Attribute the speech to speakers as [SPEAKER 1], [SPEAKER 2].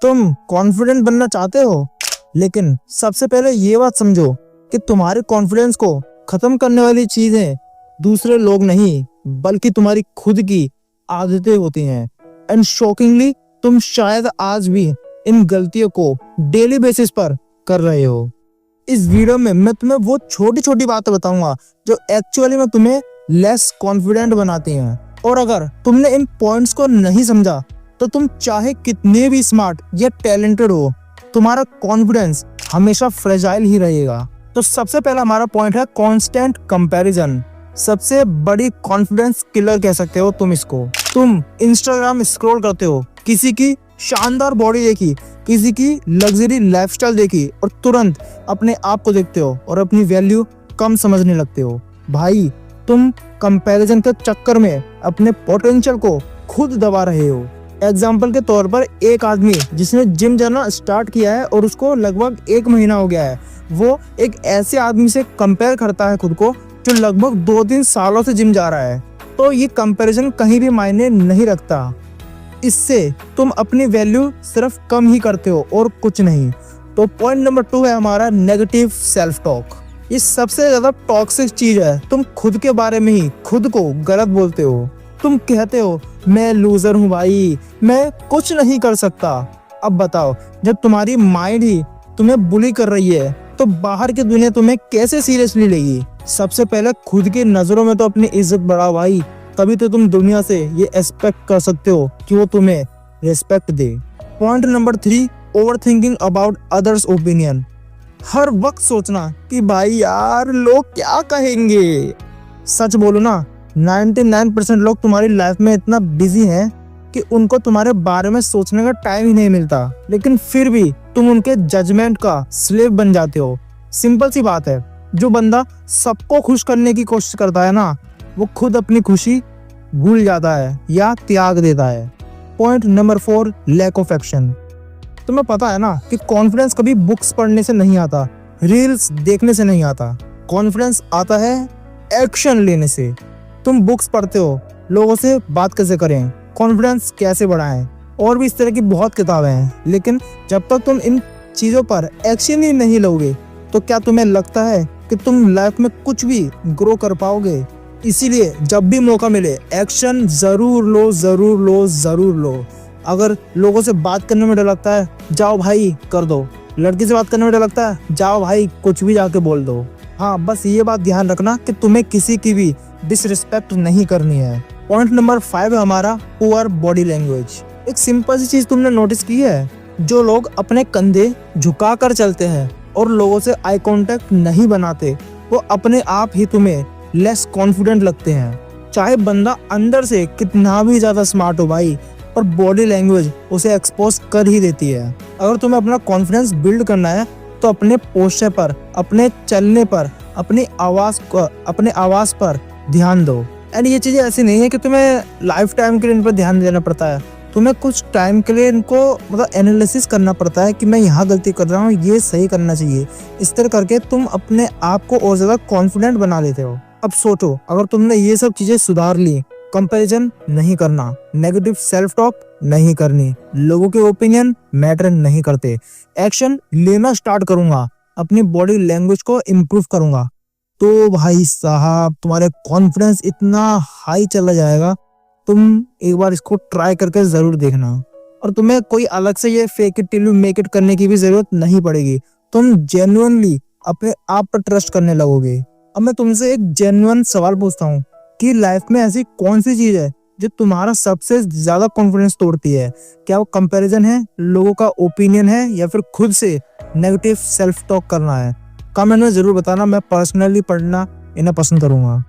[SPEAKER 1] तुम कॉन्फिडेंट बनना चाहते हो, लेकिन सबसे पहले ये बात समझो कि तुम्हारे कॉन्फिडेंस को खत्म करने वाली चीजें दूसरे लोग नहीं बल्कि तुम्हारी खुद की आदतें होती हैं। एंड शॉकिंगली तुम शायद आज भी इन गलतियों को डेली बेसिस पर कर रहे हो। इस वीडियो में मैं तुम्हें वो छोटी छोटी बातें बताऊंगा जो एक्चुअली में तुम्हें लेस कॉन्फिडेंट बनाती हैं। और अगर तुमने इन पॉइंट्स को नहीं समझा तो तुम चाहे कितने भी स्मार्ट या टैलेंटेड हो, तुम्हारा कॉन्फिडेंस हमेशा फ्रेजाइल ही रहेगा। तो सबसे पहला हमारा पॉइंट है कांस्टेंट कंपैरिजन। सबसे बड़ी कॉन्फिडेंस किलर कह सकते हो तुम इसको। तुम इंस्टाग्राम स्क्रॉल करते हो, किसी की शानदार बॉडी देखी, किसी की लग्जरी लाइफस्टाइल देखी और तुरंत अपने आप को देखते हो और अपनी वैल्यू कम समझने लगते हो। भाई, तुम कंपैरिजन के चक्कर में अपने पोटेंशियल को खुद दबा रहे हो। एग्जाम्पल के तौर पर एक आदमी जिसने जिम जाना स्टार्ट किया है और उसको लगभग 1 महीना हो गया है, वो एक ऐसे आदमी से कंपेयर करता है खुद को जो लगभग 2-3 सालों से जिम जा रहा है। तो ये कंपैरिजन कहीं भी मायने नहीं रखता। इससे तुम अपनी वैल्यू सिर्फ कम ही करते हो और कुछ नहीं। तो पॉइंट नंबर 2 है हमारा नेगेटिव सेल्फ टॉक। ये सबसे ज्यादा टॉक्सिक चीज है। तुम खुद के बारे में ही खुद को गलत बोलते हो। तुम कहते हो मैं लूजर हूँ भाई, मैं कुछ नहीं कर सकता। अब बताओ, जब तुम्हारी माइंड ही तुम्हें बुली कर रही है तो बाहर की दुनिया तुम्हें कैसे सीरियसली लेगी। सबसे पहले खुद की नजरों में तो अपनी इज्जत बढ़ाओ भाई, तभी तो तुम दुनिया से ये एक्सपेक्ट कर सकते हो कि वो तुम्हें रिस्पेक्ट दे। Point number 3, over thinking about others opinion. हर वक्त सोचना कि भाई यार लोग क्या कहेंगे। सच बोलो ना, 99% लोग तुम्हारी लाइफ में इतना बिजी हैं कि उनको तुम्हारे बारे में सोचने का टाइम ही नहीं मिलता, लेकिन फिर भी तुम उनके जजमेंट का स्लेव बन जाते हो। सिंपल सी बात है, जो बंदा सबको खुश करने की कोशिश करता है ना, वो खुद अपनी खुशी भूल जाता है या त्याग देता है। Point number 4, lack of action. तुम्हें पता है ना कि कॉन्फिडेंस कभी बुक्स पढ़ने से नहीं आता, रील्स देखने से नहीं आता। कॉन्फिडेंस आता है एक्शन लेने से। तुम बुक्स पढ़ते हो, लोगों से बात कैसे करें, कॉन्फिडेंस कैसे बढ़ाएं, और भी इस तरह की बहुत किताबें हैं, लेकिन जब तक तुम इन चीज़ों पर एक्शन ही नहीं लोगे तो क्या तुम्हें लगता है कि तुम लाइफ में कुछ भी ग्रो कर पाओगे। इसीलिए जब भी मौका मिले एक्शन जरूर लो, जरूर लो, जरूर लो। अगर लोगों से बात करने में डर लगता है, जाओ भाई कर दो। लड़की से बात करने में डर लगता है, जाओ भाई कुछ भी जाके बोल दो। हाँ, बस ये बात ध्यान रखना कि तुम्हें किसी की भी डिसरिस्पेक्ट नहीं करनी है। पॉइंट नंबर 5 है हमारा पुअर बॉडी लैंग्वेज। एक सिंपल सी चीज तुमने नोटिस की है, जो लोग अपने कंधे झुका कर चलते हैं और लोगों से आई कांटेक्ट नहीं बनाते, वो अपने आप ही तुम्हें लेस कॉन्फिडेंट लगते हैं। चाहे बंदा अंदर से कितना भी ज्यादा स्मार्ट हो भाई, पर बॉडी लैंग्वेज उसे एक्सपोज कर ही देती है। अगर तुम्हें अपना कॉन्फिडेंस बिल्ड करना है तो अपने पोस्चर पर, अपने चलने पर, अपने आवाज पर ध्यान दो। एंड ये चीजें ऐसी नहीं है कि तुम्हें लाइफ टाइम के लिए इन पर ध्यान देना पड़ता है। तुम्हें कुछ टाइम के लिए इनको मतलब एनालिसिस करना पड़ता है कि मैं यहाँ गलती कर रहा हूँ, ये सही करना चाहिए। इस तरह करके तुम अपने आप को और ज्यादा कॉन्फिडेंट बना लेते हो। अब सोचो, अगर तुमने ये सब चीजें सुधार ली, कंपैरिजन नहीं करना, नेगेटिव सेल्फ टॉक नहीं करनी, लोगों के ओपिनियन मैटर नहीं करते, एक्शन लेना स्टार्ट करूंगा, अपनी बॉडी लैंग्वेज को इम्प्रूव करूंगा, तो भाई साहब तुम्हारे कॉन्फिडेंस इतना हाई चला जाएगा। तुम एक बार इसको ट्राई करके जरूर देखना। और तुम्हें कोई अलग से ये fake it till you make it करने की भी जरूरत नहीं पड़ेगी। तुम जेन्युइनली अपने आप पर ट्रस्ट करने लगोगे। अब मैं तुमसे एक जेन्युइन सवाल पूछता हूँ कि लाइफ में ऐसी कौन सी चीज है जो तुम्हारा सबसे ज्यादा कॉन्फिडेंस तोड़ती है? क्या वो कंपैरिजन है, लोगों का ओपिनियन है, या फिर खुद से नेगेटिव सेल्फ टॉक करना है? कमेंट में जरूर बताना। मैं पर्सनली पढ़ना इन्हें पसंद करूंगा।